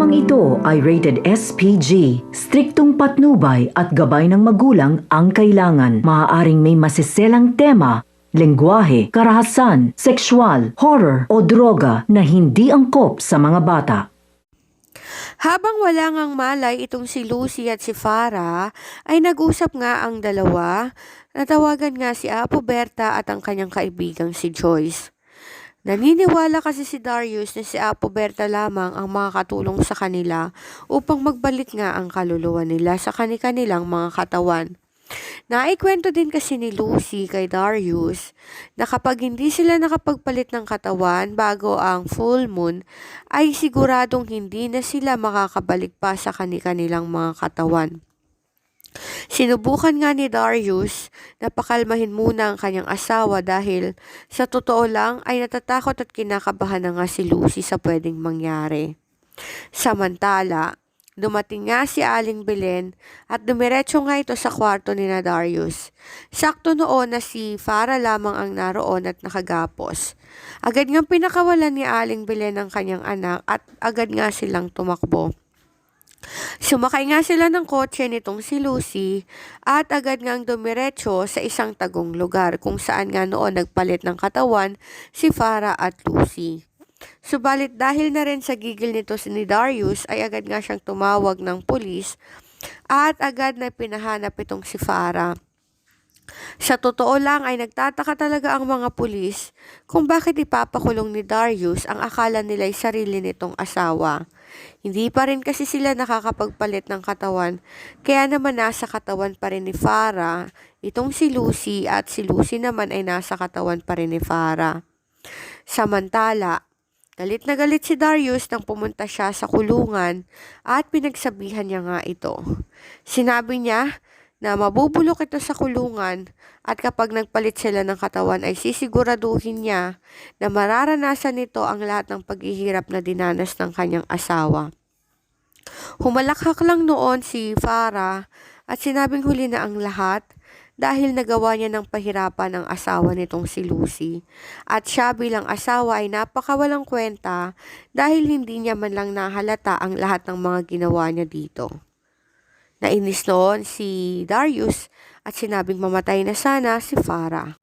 Tampang ito ay rated SPG. Striktong patnubay at gabay ng magulang ang kailangan. Maaaring may masiselang tema, lengguwahe, karahasan, sexual, horror o droga na hindi angkop sa mga bata. Habang wala ngang malay itong si Lucy at si Farah, ay nag-usap nga ang dalawa. Natawagan nga si Apo Berta at ang kanyang kaibigang si Joyce. Naniniwala kasi si Darius na si Apo Berta lamang ang makakatulong sa kanila upang magbalik nga ang kaluluwa nila sa kanilang mga katawan. Naikwento din kasi ni Lucy kay Darius na kapag hindi sila nakapagpalit ng katawan bago ang full moon, ay siguradong hindi na sila makakabalik pa sa kanilang mga katawan. Sinubukan nga ni Darius na pakalmahin muna ang kanyang asawa dahil sa totoo lang ay natatakot at kinakabahan na nga si Lucy sa pwedeng mangyari. Samantala, dumating nga si Aling Belen at dumiretso nga ito sa kwarto ni na Darius. Sakto noon na si Farah lamang ang naroon at nakagapos. Agad nga pinakawalan ni Aling Belen ang kanyang anak at agad nga silang tumakbo. Sumakay nga sila ng kotse nitong si Lucy at agad ngang dumiretso sa isang tagong lugar kung saan nga noon nagpalit ng katawan si Farah at Lucy. Subalit dahil na rin sa gigil nito ni Darius ay agad nga siyang tumawag ng pulis at agad na pinahanap itong si Farah. Sa totoo lang ay nagtataka talaga ang mga pulis kung bakit ipapakulong ni Darius ang akala nila'y sarili nitong asawa. Hindi pa rin kasi sila nakakapagpalit ng katawan, kaya naman nasa katawan pa rin ni Farah itong si Lucy at si Lucy naman ay nasa katawan pa rin ni Farah. Samantala, galit na galit si Darius nang pumunta siya sa kulungan at pinagsabihan niya nga ito. Sinabi niya na mabubulok ito sa kulungan at kapag nagpalit sila ng katawan ay sisiguraduhin niya na mararanasan nito ang lahat ng paghihirap na dinanas ng kanyang asawa. Humalakhak lang noon si Farah at sinabing huli na ang lahat dahil nagawa niya ng pahirapan ang asawa nitong si Lucy. At siya bilang asawa ay napakawalang kwenta dahil hindi niya man lang nahalata ang lahat ng mga ginawa niya dito. Nainis noon si Darius at sinabing mamatay na sana si Farah.